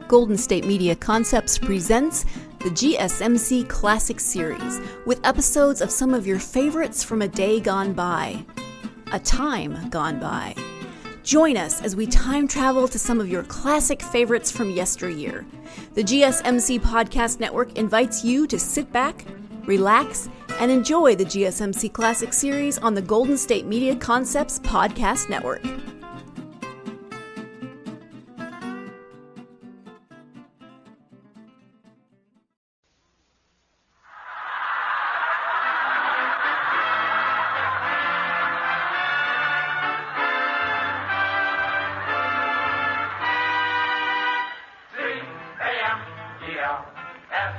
Golden State Media Concepts presents the GSMC Classics series, with episodes of some of your favorites from a day gone by, a time gone by. Join us as we time travel to some of your classic favorites from yesteryear. The GSMC Podcast Network invites you to sit back, relax, and enjoy the GSMC Classics series on the Golden State Media Concepts Podcast Network.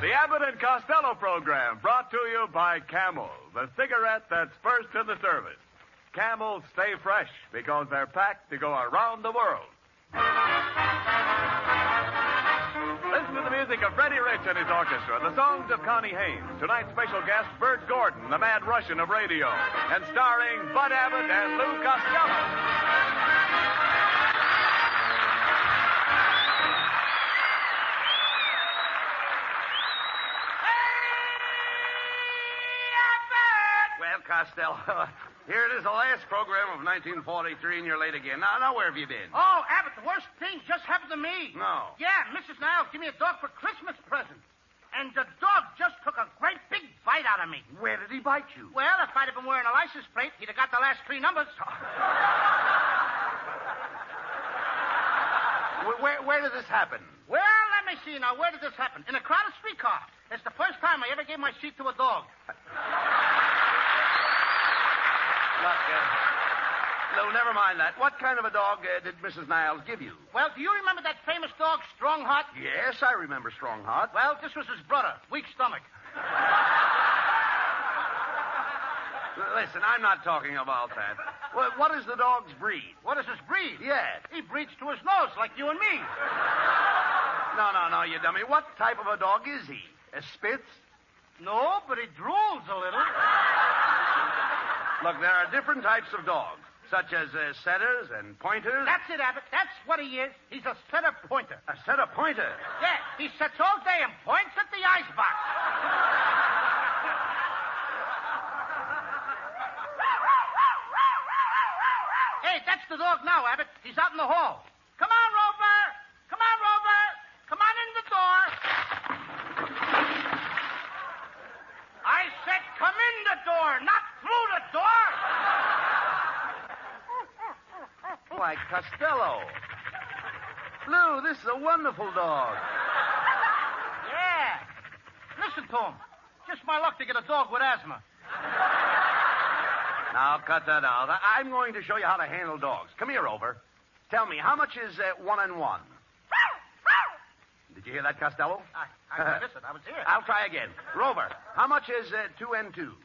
The Abbott and Costello program brought to you by Camel, the cigarette that's first in the service. Camels stay fresh because they're packed to go around the world. Listen to the music of Freddie Rich and his orchestra, the songs of Connie Haynes, tonight's special guest, Bert Gordon, the mad Russian of radio, and starring Bud Abbott and Lou Costello. Costello, here it is, the last program of 1943, and you're late again. Now, where have you been? Oh, Abbott, the worst thing just happened to me. No. Yeah, Mrs. Niles gave me a dog for Christmas present. And the dog just took a great big bite out of me. Where did he bite you? Well, if I'd have been wearing a license plate, he'd have got the last three numbers. Where did this happen? Well, let me see now. Where did this happen? In a crowded streetcar. It's the first time I ever gave my seat to a dog. Look, Lou, never mind that. What kind of a dog did Mrs. Niles give you? Well, do you remember that famous dog, Strongheart? Yes, I remember Strongheart. Well, this was his brother, Weak Stomach. Listen, I'm not talking about that. What is the dog's breed? What is his breed? Yes. He breeds to his nose, like you and me. No, you dummy. What type of a dog is he? A Spitz? No, but he drools a little. Look, there are different types of dogs, such as setters and pointers. That's it, Abbott. That's what he is. He's a setter pointer. A setter pointer? Yeah, he sits all day and points at the icebox. Hey, that's the dog now, Abbott. He's out in the hall. Come on, Rover. Come on, Rover. Come on in the door. I said come in the door, not through the door. Why, Costello. Lou, this is a wonderful dog. Yeah. Listen to him. Just my luck to get a dog with asthma. Now, cut that out. I'm going to show you how to handle dogs. Come here, Rover. Tell me, how much is 1 and 1? Did you hear that, Costello? I missed it. I was here. I'll try again. Rover, how much is 2 and 2?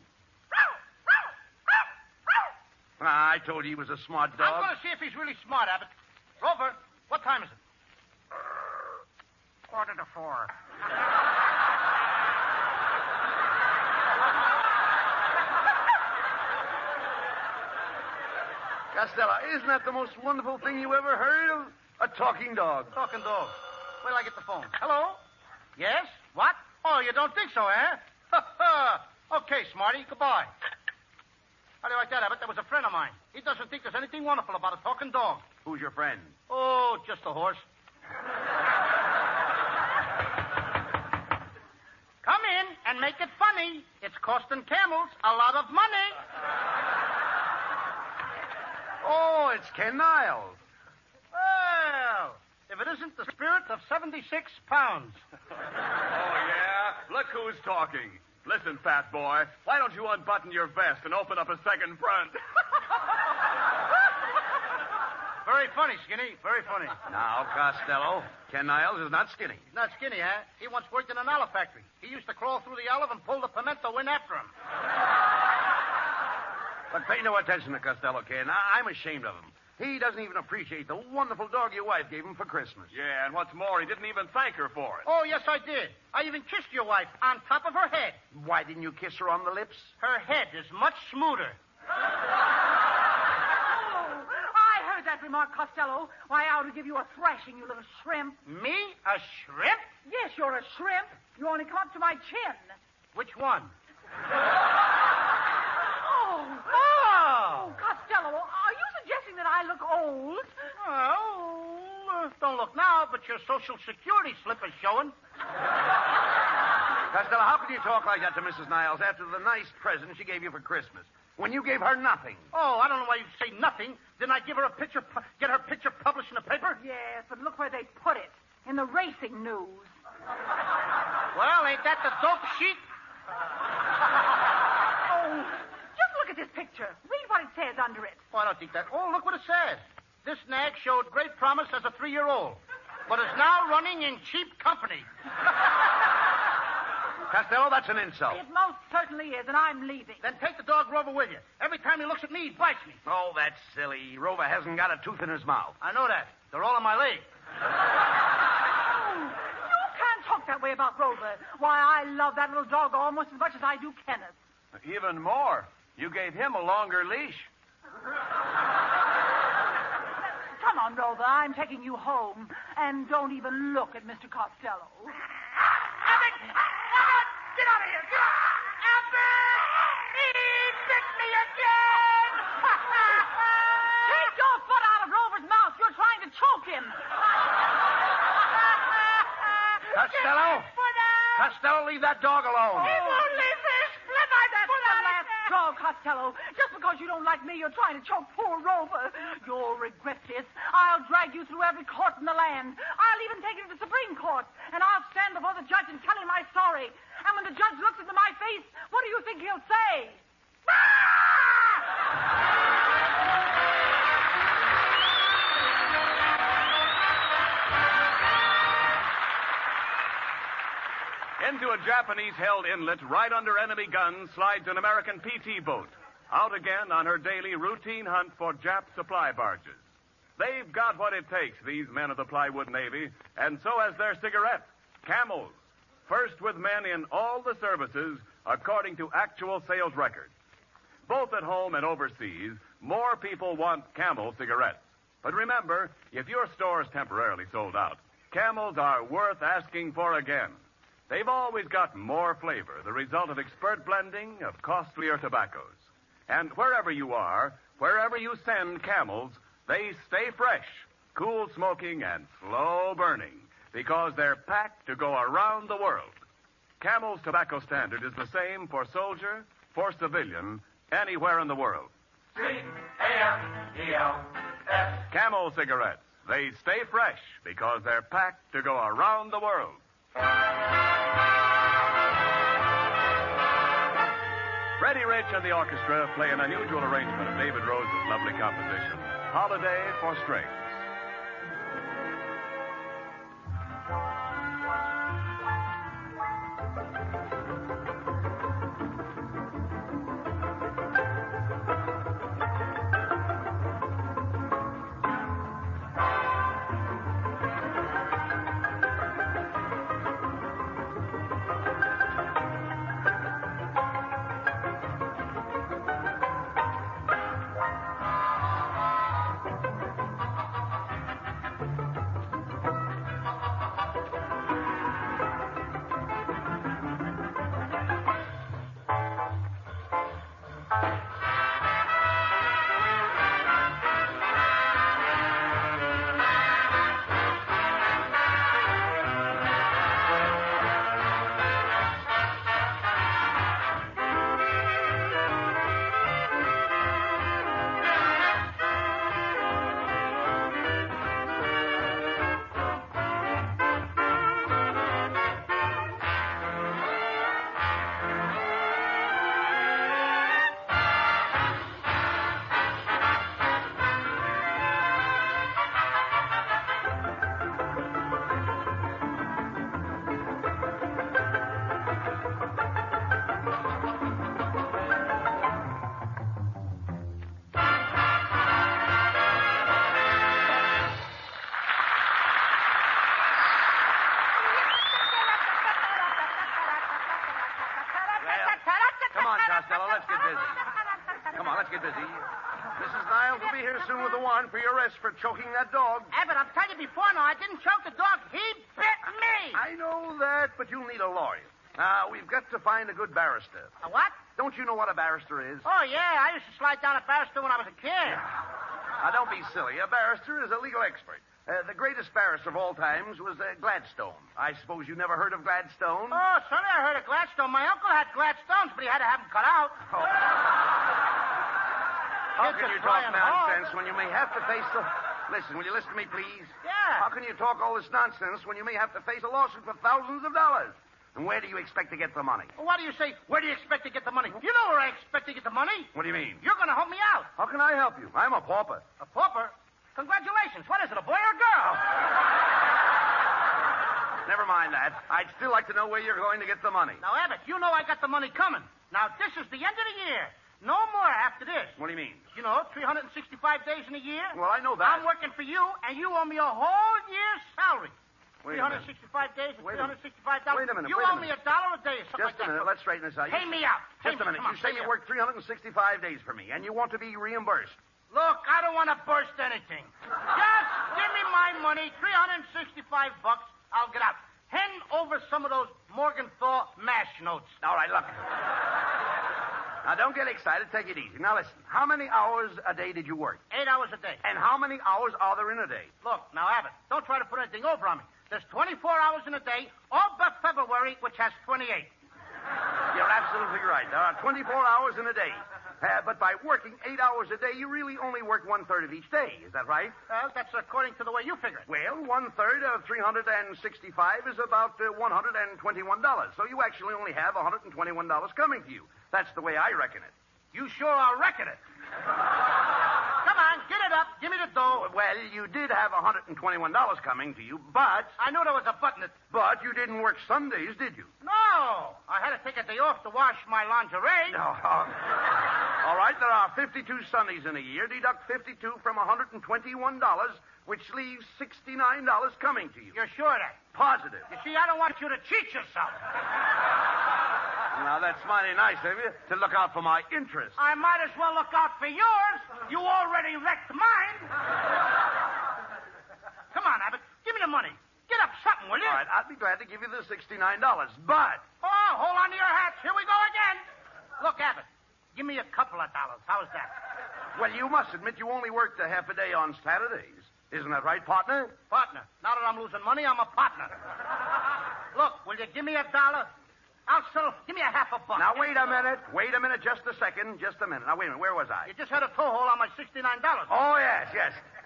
I told you he was a smart dog. I'm going to see if he's really smart, Abbott. Rover, what time is it? 3:45. Costello, isn't that the most wonderful thing you ever heard of? A talking dog. Talking dog. Wait till I get the phone. Hello? Yes? What? Oh, you don't think so, eh? Okay, Smarty. Goodbye. How do you like that, Abbott? That was a friend of mine. He doesn't think there's anything wonderful about a talking dog. Who's your friend? Oh, just a horse. Come in and make it funny. It's costing camels a lot of money. Oh, it's Ken Niles. Well, if it isn't the spirit of 76 pounds. Oh, yeah? Look who's talking. Listen, fat boy, why don't you unbutton your vest and open up a second front? Very funny, Skinny. Very funny. Now, Costello, Ken Niles is not skinny. Not Skinny, huh? He once worked in an olive factory. He used to crawl through the olive and pull the pimento in after him. But pay no attention to Costello, Ken. I'm ashamed of him. He doesn't even appreciate the wonderful dog your wife gave him for Christmas. Yeah, and what's more, he didn't even thank her for it. Oh, yes, I did. I even kissed your wife on top of her head. Why didn't you kiss her on the lips? Her head is much smoother. I heard heard that remark, Costello. Why, I ought to give you a thrashing, you little shrimp. Me? A shrimp? Yes, you're a shrimp. You only come up to my chin. Which one? Oh, Costello, are you suggesting that I look old? Well, don't look now, but your Social Security slip is showing. Costello, how could you talk like that to Mrs. Niles after the nice present she gave you for Christmas? When you gave her nothing. Oh, I don't know why you say nothing. Didn't I give her a picture, get her picture published in the paper? Yes, but look where they put it. In the racing news. Well, ain't that the dope sheet? Oh, just look at this picture. Read what it says under it. Oh, I don't think that. Oh, look what it says. This nag showed great promise as a 3-year-old, but is now running in cheap company. Costello, that's an insult. It most certainly is, and I'm leaving. Then take the dog Rover with you. Every time he looks at me, he bites me. Oh, that's silly. Rover hasn't got a tooth in his mouth. I know that. They're all on my leg. Oh, you can't talk that way about Rover. Why, I love that little dog almost as much as I do Kenneth. Even more. You gave him a longer leash. Come on, Rover. I'm taking you home. And don't even look at Mr. Costello. Abbott! Abbott! Get out of here! Get out! Abbott! He bit me again! Take your foot out of Rover's mouth. You're trying to choke him. Costello! Costello, leave that dog alone. He won't leave his split like that. That's the last straw, Costello. Just because you don't like me, you're trying to choke poor Rover. You'll regret this. I'll drag you through every court in the land. I'll even take you to the Supreme Court. And I'll stand before the judge and tell him my story. And when the judge looks into my face, what do you think he'll say? Into a Japanese-held inlet right under enemy guns slides an American PT boat. Out again on her daily routine hunt for Jap supply barges. They've got what it takes, these men of the plywood Navy, and so has their cigarette, Camels. First with men in all the services, according to actual sales records. Both at home and overseas, more people want Camel cigarettes. But remember, if your store's temporarily sold out, Camels are worth asking for again. They've always got more flavor, the result of expert blending of costlier tobaccos. And wherever you are, wherever you send Camels, they stay fresh, cool smoking and slow burning, because they're packed to go around the world. Camel's tobacco standard is the same for soldier, for civilian, anywhere in the world. C-A-M-E-L-S. Camel cigarettes. They stay fresh because they're packed to go around the world. Freddie Rich and the orchestra play an unusual arrangement of David Rose's lovely composition, Holiday for Strings. choking that dog. Abbott, I've told you before now, I didn't choke the dog. He bit me. I know that, but you'll need a lawyer. Now, we've got to find a good barrister. A what? Don't you know what a barrister is? Oh, yeah. I used to slide down a barrister when I was a kid. Now, don't be silly. A barrister is a legal expert. The greatest barrister of all times was Gladstone. I suppose you never heard of Gladstone? Oh, sorry, I heard of Gladstone. My uncle had Gladstones, but he had to have them cut out. Oh. How can you talk nonsense when you may have to face the... Listen, will you listen to me, please? Yeah. How can you talk all this nonsense when you may have to face a lawsuit for thousands of dollars? And where do you expect to get the money? Well, what do you say? Where do you expect to get the money? You know where I expect to get the money. What do you mean? You're going to help me out. How can I help you? I'm a pauper. A pauper? Congratulations. What is it, a boy or a girl? Never mind that. I'd still like to know where you're going to get the money. Now, Abbott, you know I got the money coming. Now, this is the end of the year. No more after this. What do you mean? You know, 365 days in a year. Well, I know that. I'm working for you, and you owe me a whole year's salary. Wait a minute. 365 days, Wait a minute. $365. Wait a minute, You wait a owe me minute. $1 a day or something Just like a minute. that. Let's straighten this out. Pay me out. Just a minute. You say you work 365 days for me, and you want to be reimbursed. Look, I don't want to burst anything. Just give me my money, $365. I'll get out. Hand over some of those Morgenthau MASH notes. All right, look. Now, don't get excited. Take it easy. Now, listen. How many hours a day did you work? 8 hours a day. And how many hours are there in a day? Look, now, Abbott, don't try to put anything over on me. There's 24 hours in a day, all but February, which has 28. You're absolutely right. There are 24 hours in a day. But by working 8 hours a day, you really only work 1/3 of each day. Is that right? Well, that's according to the way you figure it. Well, 1/3 of 365 is about $121. So you actually only have $121 coming to you. That's the way I reckon it. You sure are wrecking it. Come on, get it up. Give me the dough. Well, you did have $121 coming to you, but... I knew there was a button. But you didn't work Sundays, did you? No. I had to take a day off to wash my lingerie. No. All right, there are 52 Sundays in a year. Deduct 52 from $121, which leaves $69 coming to you. You're sure of that? Positive. You see, I don't want you to cheat yourself. Now, that's mighty nice of you to look out for my interests. I might as well look out for yours. You already wrecked mine. Come on, Abbott. Give me the money. Get up something, will you? All right, I'd be glad to give you the $69, but... Oh, hold on to your hats. Here we go again. Look, Abbott, give me a couple of dollars. How's that? Well, you must admit you only worked a half a day on Saturdays. Isn't that right, partner? Partner. Now that I'm losing money, I'm a partner. Look, will you give me $1? I'll settle. Give me a half a buck. Now, wait a minute. Wait a minute. Just a second. Just a minute. Now, wait a minute. Where was I? You just had a toe hole on my $69. Oh, yes.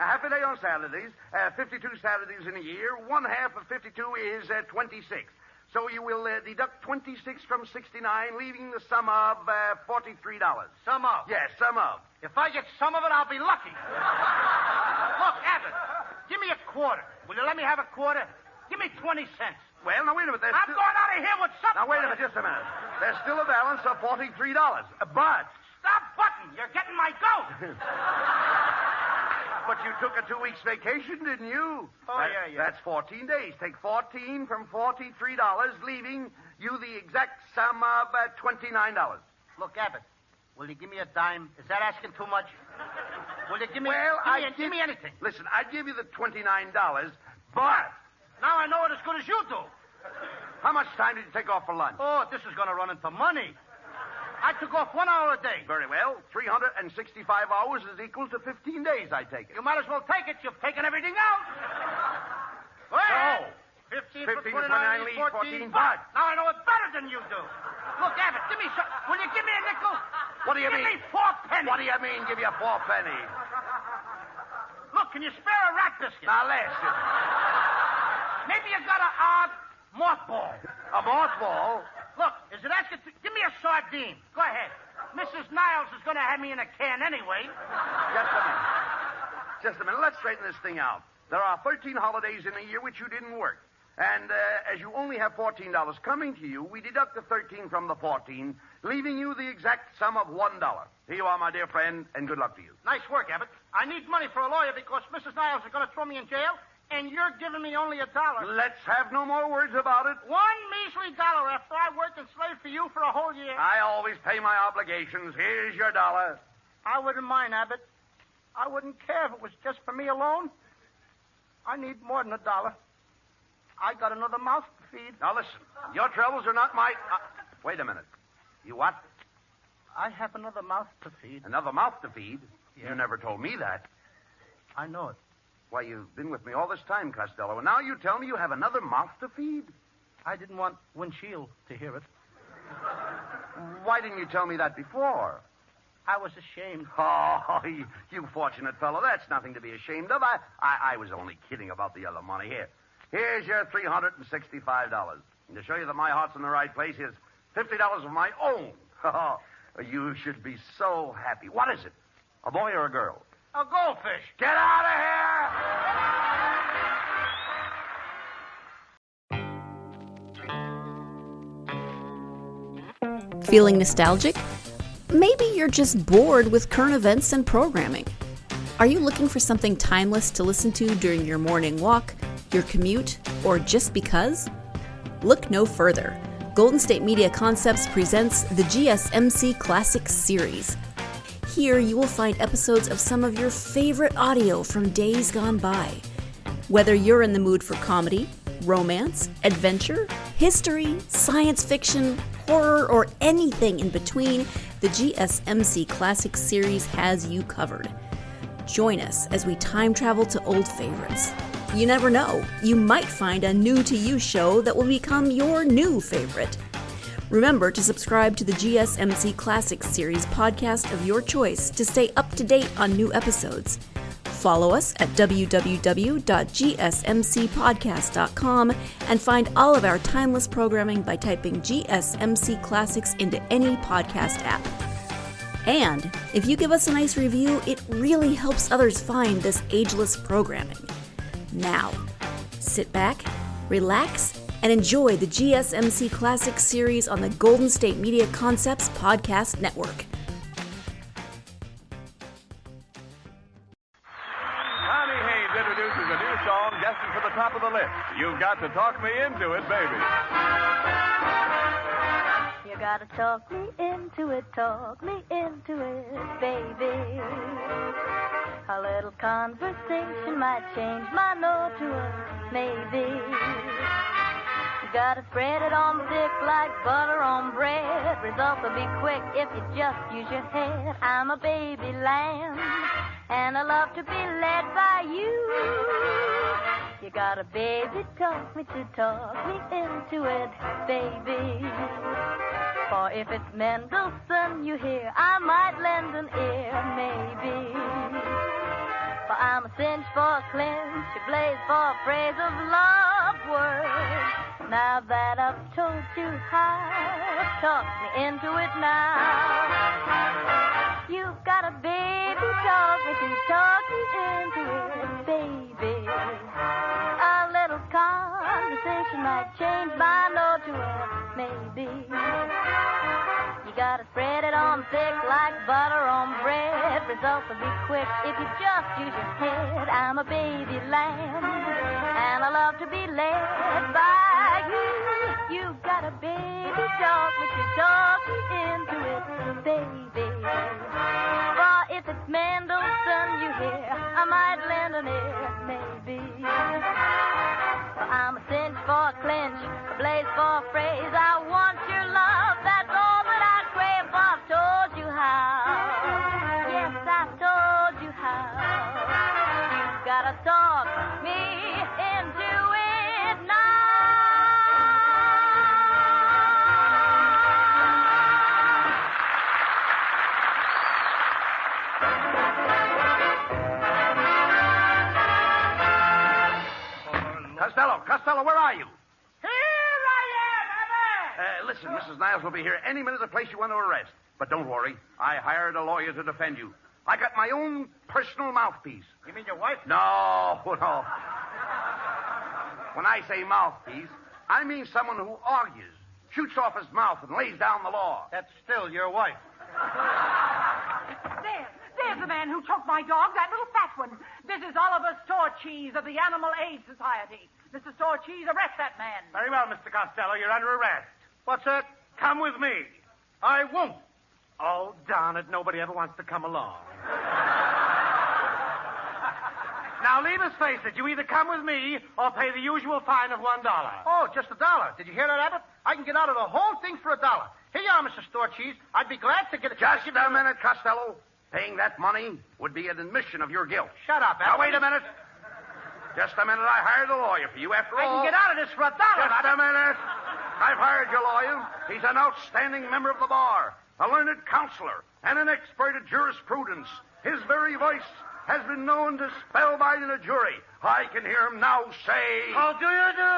A half a day on Saturdays, 52 Saturdays in a year. 1/2 of 52 is 26. So you will deduct 26 from 69, leaving the sum of $43. Sum of? Yes, sum of. If I get some of it, I'll be lucky. Look, Abbott, give me a quarter. Will you let me have a quarter? Give me 20 cents. Well, now, wait a minute. I'm going out of here with something. Now, wait a minute. Just a minute. There's still a balance of $43. But... Stop button. You're getting my goat. But you took a 2 weeks vacation, didn't you? Oh, yeah. That's 14 days. Take 14 from $43, leaving you the exact sum of $29. Look, Abbott, will you give me a dime? Is that asking too much? Will you give me... Well, give me anything. Listen, I'd give you the $29, but... Now I know it as good as you do. How much time did you take off for lunch? Oh, this is going to run into money. I took off 1 hour a day. Very well. 365 hours is equal to 15 days, I take it. You might as well take it. You've taken everything out. Well, 15 for 29 leaves 14. But... Now I know it better than you do. Look, Abbott, give me some... Will you give me a nickel? What do you mean? Give me 4 pennies. What do you mean, give you 4 pennies? Look, can you spare a rat biscuit? Now, listen. Maybe you got a odd mothball. A mothball? Look, is it asking... Give me a sardine. Go ahead. Mrs. Niles is going to have me in a can anyway. Just a minute. Let's straighten this thing out. There are 13 holidays in a year which you didn't work. And as you only have $14 coming to you, we deduct the 13 from the 14, leaving you the exact sum of $1. Here you are, my dear friend, and good luck to you. Nice work, Abbott. I need money for a lawyer because Mrs. Niles is going to throw me in jail, and you're giving me only $1. Let's have no more words about it. $1 measly after I worked and slaved for you for a whole year. I always pay my obligations. Here's your $1. I wouldn't mind, Abbott. I wouldn't care if it was just for me alone. I need more than $1. I got another mouth to feed. Now, listen. Your troubles are not my... wait a minute. You what? I have another mouth to feed. Another mouth to feed? Yeah. You never told me that. I know it. Why, you've been with me all this time, Costello, and now you tell me you have another mouth to feed? I didn't want Windshield to hear it. Why didn't you tell me that before? I was ashamed. Oh, you fortunate fellow. That's nothing to be ashamed of. I was only kidding about the other money. Here's your $365. And to show you that my heart's in the right place, here's $50 of my own. You should be so happy. What is it? A boy or a girl? A goldfish. Get out of here! Feeling nostalgic? Maybe you're just bored with current events and programming. Are you looking for something timeless to listen to during your morning walk, your commute, or just because? Look no further. Golden State Media Concepts presents the GSMC Classics series. Here you will find episodes of some of your favorite audio from days gone by. Whether you're in the mood for comedy, romance, adventure, history, science fiction, horror, or anything in between, the GSMC Classics series has you covered. Join us as we time travel to old favorites. You never know, you might find a new-to-you show that will become your new favorite. Remember to subscribe to the GSMC Classics series podcast of your choice to stay up to date on new episodes. Follow us at www.gsmcpodcast.com and find all of our timeless programming by typing GSMC Classics into any podcast app. And if you give us a nice review, it really helps others find this ageless programming. Now, sit back, relax, and enjoy the GSMC Classics series on the Golden State Media Concepts Podcast Network. Connie Haynes introduces a new song destined for the top of the list. You've got to talk me into it, baby. You gotta talk me into it, baby. A little conversation might change my no to a maybe. You gotta spread it on thick like butter on bread. Results will be quick if you just use your head. I'm a baby lamb, and I love to be led by you. You gotta baby talk me into it, baby. For if it's Mendelssohn you hear, I might lend an ear, maybe. For I'm a cinch for a clinch, a blaze for a phrase of love words. Now that I've told you how, talk me into it now. You've got a baby, talk me into it, baby. A little conversation might change my no to a maybe. You gotta spread it on thick like butter on bread. Results will be quick if you just use your head. I'm a baby lamb, and I love to be led by you. You got a baby, talk me into it, baby. For if it's Mendelssohn you hear, I might lend an ear, maybe. For I'm a cinch for a clinch, a blaze for a phrase. I want your love, that's all that I crave. I've told you how, yes, I've told you how. You've gotta talk me into it now. Costello, where are you? Here I am, Abbott! Listen, Mrs. Niles will be here any minute to place you under arrest. But don't worry. I hired a lawyer to defend you. I got my own personal mouthpiece. You mean your wife? No. When I say mouthpiece, I mean someone who argues, shoots off his mouth, and lays down the law. That's still your wife. There's the man who choked my dog, that little fat one. This is Oliver Storecheese of the Animal Aid Society. Mr. Storecheese, arrest that man. Very well, Mr. Costello. You're under arrest. What's that? Come with me. I won't. Oh, darn it. Nobody ever wants to come along. Now, Levis, face it. You either come with me or pay the usual fine of $1. Oh, just $1. Did you hear that, Abbott? I can get out of the whole thing for $1. Here you are, Mr. Store Cheese. I'd be glad to get it. Just a minute, Costello. Paying that money would be an admission of your guilt. Shut up, Abbott. Now, wait a minute. Just a minute. I hired a lawyer for you. After all... I can get out of this for $1. Just a minute. I've hired your lawyer. He's an outstanding member of the bar, a learned counselor, and an expert at jurisprudence. His very voice has been known to spellbind in a jury. I can hear him now say... How do you do?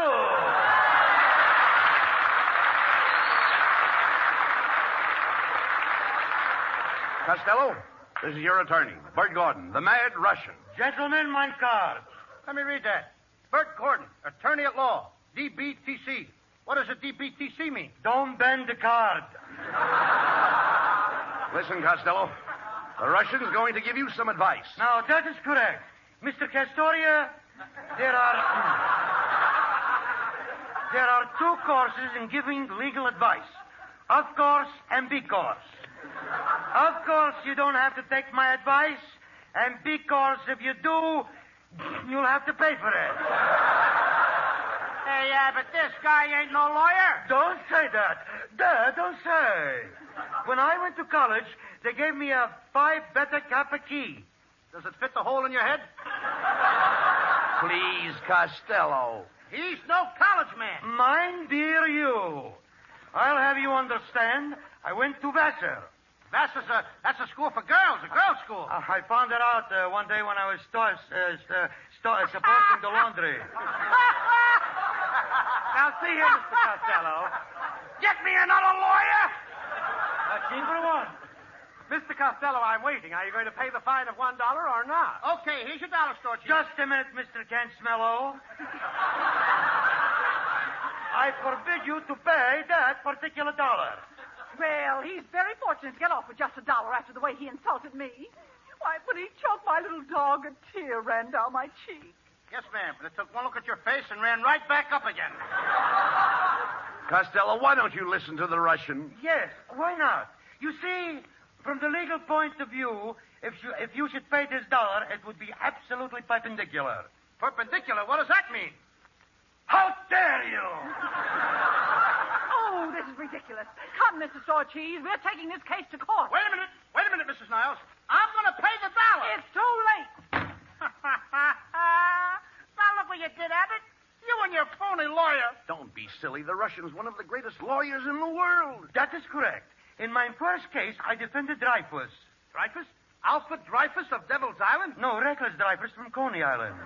Costello, this is your attorney, Bert Gordon, the Mad Russian. Gentlemen, my card. Let me read that. Bert Gordon, attorney at law, DBTC. What does a DBTC mean? Don't bend the card. Listen, Costello, the Russian's going to give you some advice. Now, that is correct. Mr. Castoria, there are two courses in giving legal advice. Of course and because. Of course, you don't have to take my advice, and because if you do, you'll have to pay for it. Hey, but this guy ain't no lawyer. Don't say that. Don't say. When I went to college, they gave me a Phi Beta Kappa key. Does it fit the hole in your head? Please, Costello. He's no college man. Mind dear you. I'll have you understand, I went to Vassar. Vassar's that's a school for girls, a girls' school. I found that out one day when I was supporting the laundry. Now, see here, Mr. Costello. Get me another lawyer. Team for one. Mr. Costello, I'm waiting. Are you going to pay the fine of $1 or not? Okay, here's your dollar store, Chief. Just a minute, Mr. Cansmello. I forbid you to pay that particular dollar. Well, he's very fortunate to get off with just $1 after the way he insulted me. Why, when he choked my little dog, a tear ran down my cheek. Yes, ma'am, but it took one look at your face and ran right back up again. Costello, why don't you listen to the Russian? Yes, why not? You see, from the legal point of view, if you should pay this $1, it would be absolutely perpendicular. Perpendicular? What does that mean? How dare you! Oh, this is ridiculous. Come, Mr. Store Cheese. We're taking this case to court. Wait a minute, Mrs. Niles. I'm going to pay the $1. It's too late. Now look what you did, Abbott. You and your phony lawyer. Don't be silly. The Russian's one of the greatest lawyers in the world. That is correct. In my first case, I defended Dreyfus. Dreyfus? Alfred Dreyfus of Devil's Island? No, Reckless Dreyfus from Coney Island.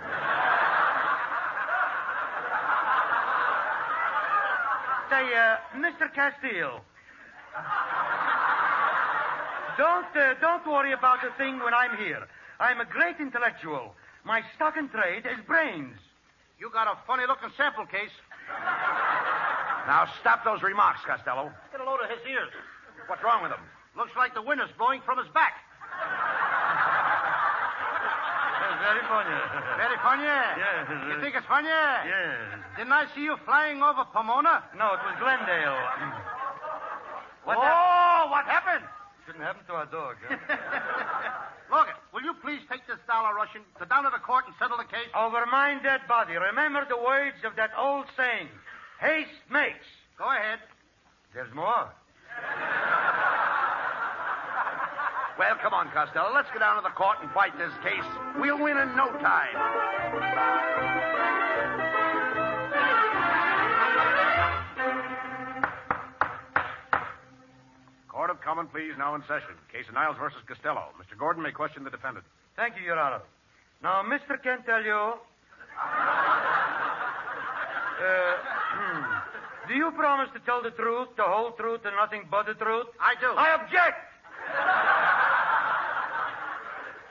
Say, Mr. Castile. Don't worry about a thing when I'm here. I'm a great intellectual. My stock and trade is brains. You got a funny-looking sample case. Now, stop those remarks, Costello. Get a load of his ears. What's wrong with them? Looks like the wind is blowing from his back. Very funny. Very funny? Yes. You think it's funny? Yes. Didn't I see you flying over Pomona? No, it was Glendale. What happened? Shouldn't happen to our dog, huh? Look, will you please take this $1, Russian, go down to the court and settle the case? Over my dead body. Remember the words of that old saying. Haste makes. Go ahead. There's more. Well, come on, Costello. Let's go down to the court and fight this case. We'll win in no time. Court of Common Pleas now in session. Case of Niles versus Costello. Mr. Gordon may question the defendant. Thank you, Your Honor. Now, Mr. Kent tell you... do you promise to tell the truth, the whole truth, and nothing but the truth? I do. I object!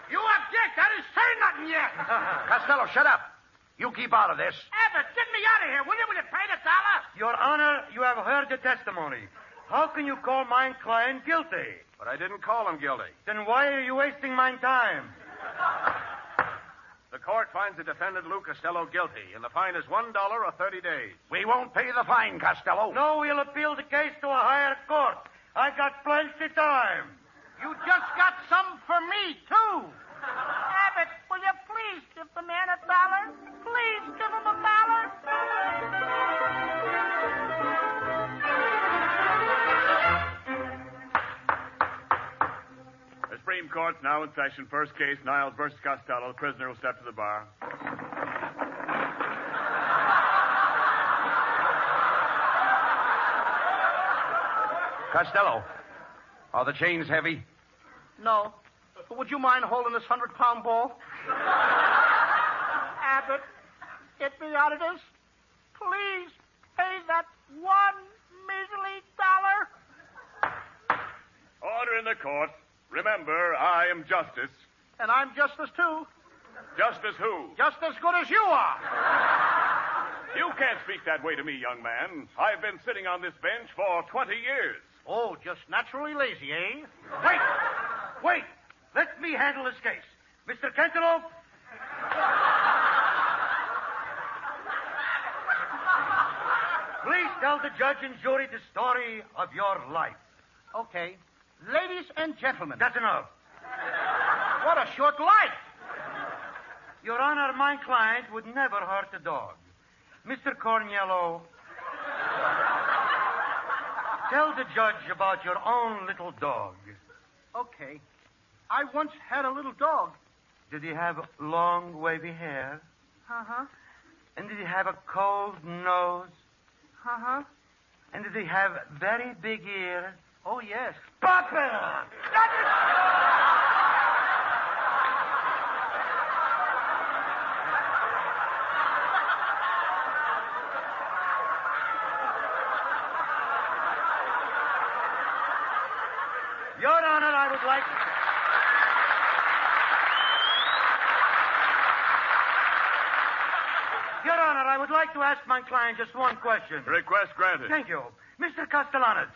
You object? I didn't say nothing yet. Costello, shut up. You keep out of this. Abbott, get me out of here, will you? Will you pay the $1? Your Honor, you have heard the testimony. How can you call my client guilty? But I didn't call him guilty. Then why are you wasting my time? The court finds the defendant, Lou Costello, guilty, and the fine is $1 or 30 days. We won't pay the fine, Costello. No, we'll appeal the case to a higher court. I got plenty time. You just got some for me, too. Abbott, will you please do give the man $1. Please give him $1. The Supreme Court's now in session. First case, Niles versus Costello. The prisoner will step to the bar. Costello, are the chains heavy? No. But would you mind holding this 100-pound ball? Abbott, get me out of this. Please pay that $1 measly $1. Order in the court. Remember, I am justice. And I'm justice, too. Justice who? Just as good as you are. You can't speak that way to me, young man. I've been sitting on this bench for 20 years. Oh, just naturally lazy, eh? Wait. Let me handle this case. Mr. Cantaloupe. Please tell the judge and jury the story of your life. Okay. Ladies and gentlemen. That's enough. What a short life. Your Honor, my client would never hurt a dog. Mr. Corniello, tell the judge about your own little dog. Okay. I once had a little dog. Did he have long, wavy hair? Uh-huh. And did he have a cold nose? Uh-huh. And did he have very big ears? Oh, yes. Papa! Your Honor, I would like... Your Honor, I would like to ask my client just one question. Request granted. Thank you. Mr. Castellanets.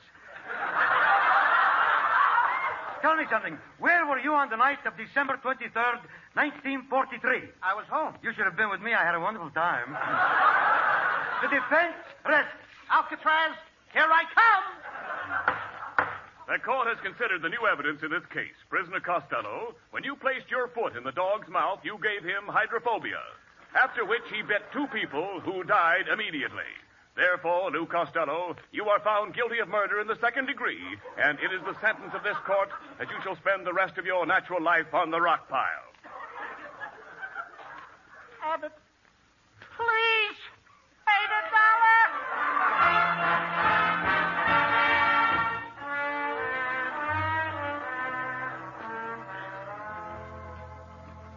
Tell me something. Where were you on the night of December 23rd, 1943? I was home. You should have been with me. I had a wonderful time. The defense rests. Alcatraz, here I come. The court has considered the new evidence in this case. Prisoner Costello, when you placed your foot in the dog's mouth, you gave him hydrophobia, after which he bit 2 people who died immediately. Therefore, Lou Costello, you are found guilty of murder in the 2nd degree, and it is the sentence of this court that you shall spend the rest of your natural life on the rock pile. Abbott, please pay the $1.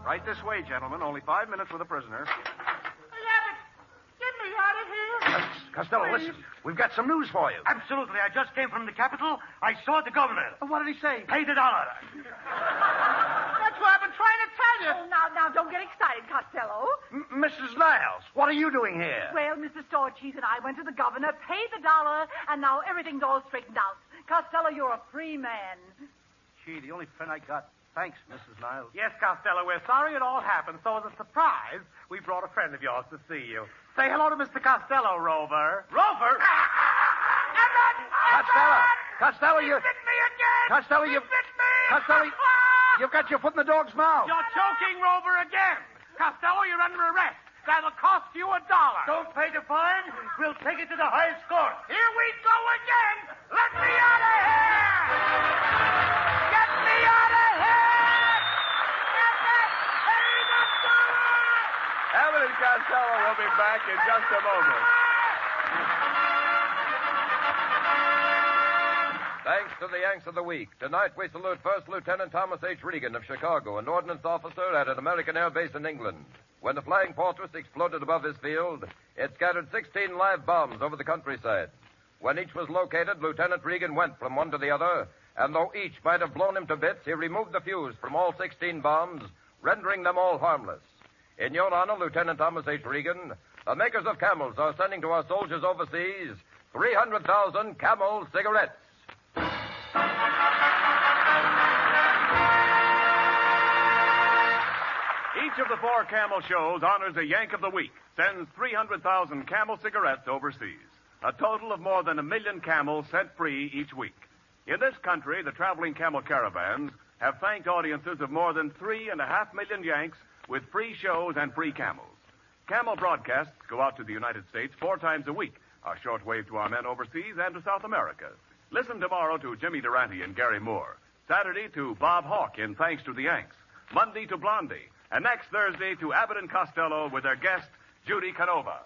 Right this way, gentlemen. Only 5 minutes with a prisoner. Abbott, get me out of here. Costello, listen. We've got some news for you. Absolutely. I just came from the Capitol. I saw the governor. What did he say? Pay the $1. That's what I've been trying to tell you. Oh, now, don't get excited, Costello. Mrs. Niles, what are you doing here? Well, Mr. Storcheese and I went to the governor, paid the $1, and now everything's all straightened out. Costello, you're a free man. Gee, the only friend I got. Thanks, Mrs. Niles. Yes, Costello, we're sorry it all happened, so as a surprise, we brought a friend of yours to see you. Say hello to Mr. Costello, Rover. Rover? Costello, you... Bit me again! Costello, you... Bit me! Costello, you've got your foot in the dog's mouth. You're choking Rover again. Costello, you're under arrest. That'll cost you $1. Don't pay the fine. We'll take it to the highest court. Here we go again! Let me out of here! Get me out of here! Get that! Pay the $1! Abbott and Costello will be back in just a moment. Thanks to the Yanks of the Week. Tonight we salute First Lieutenant Thomas H. Regan of Chicago, an ordnance officer at an American air base in England. When the Flying Fortress exploded above his field, it scattered 16 live bombs over the countryside. When each was located, Lieutenant Regan went from one to the other, and though each might have blown him to bits, he removed the fuse from all 16 bombs, rendering them all harmless. In your honor, Lieutenant Thomas H. Regan, the makers of Camels are sending to our soldiers overseas 300,000 Camel cigarettes. Each of the 4 Camel shows honors a Yank of the Week, sends 300,000 Camel cigarettes overseas. A total of more than 1 million camels sent free each week. In this country, the traveling camel caravans have thanked audiences of more than 3.5 million Yanks with free shows and free Camels. Camel broadcasts go out to the United States 4 times a week, are shortwave to our men overseas and to South America. Listen tomorrow to Jimmy Durante and Gary Moore. Saturday to Bob Hawke in Thanks to the Yanks. Monday to Blondie. And next Thursday to Abbott and Costello with their guest, Judy Canova.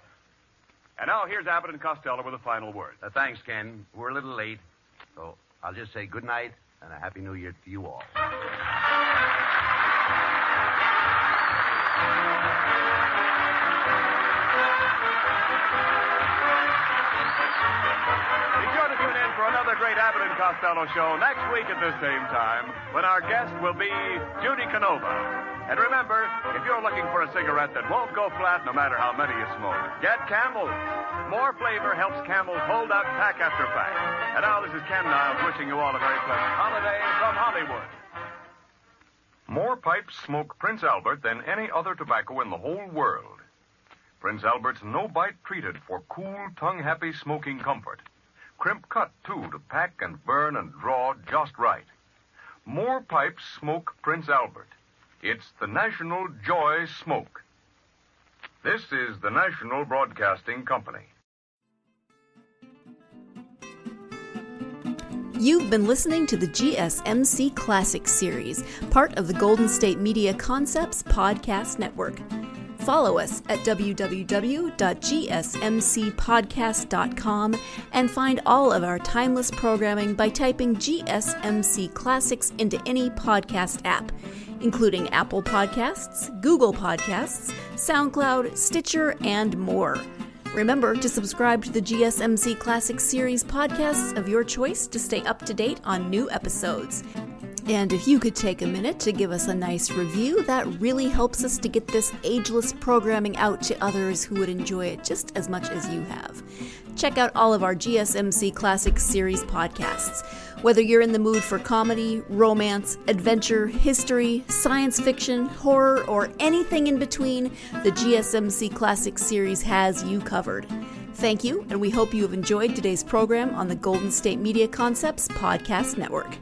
And now here's Abbott and Costello with a final word. Thanks, Ken. We're a little late, so I'll just say good night and a Happy New Year to you all. Be sure to tune in for another great Abbott and Costello show next week at this same time when our guest will be Judy Canova. And remember, if you're looking for a cigarette that won't go flat no matter how many you smoke, get Camels. More flavor helps Camels hold up pack after pack. And now this is Ken Niles wishing you all a very pleasant holiday from Hollywood. More pipes smoke Prince Albert than any other tobacco in the whole world. Prince Albert's no-bite treated for cool, tongue-happy smoking comfort. Crimp cut, too, to pack and burn and draw just right. More pipes smoke Prince Albert. It's the National Joy Smoke. This is the National Broadcasting Company. You've been listening to the GSMC Classics series, part of the Golden State Media Concepts Podcast Network. Follow us at www.gsmcpodcast.com and find all of our timeless programming by typing GSMC Classics into any podcast app, including Apple Podcasts, Google Podcasts, SoundCloud, Stitcher, and more. Remember to subscribe to the GSMC Classics series podcasts of your choice to stay up to date on new episodes. And if you could take a minute to give us a nice review, that really helps us to get this ageless programming out to others who would enjoy it just as much as you have. Check out all of our GSMC Classics series podcasts. Whether you're in the mood for comedy, romance, adventure, history, science fiction, horror, or anything in between, the GSMC Classics series has you covered. Thank you, and we hope you have enjoyed today's program on the Golden State Media Concepts Podcast Network.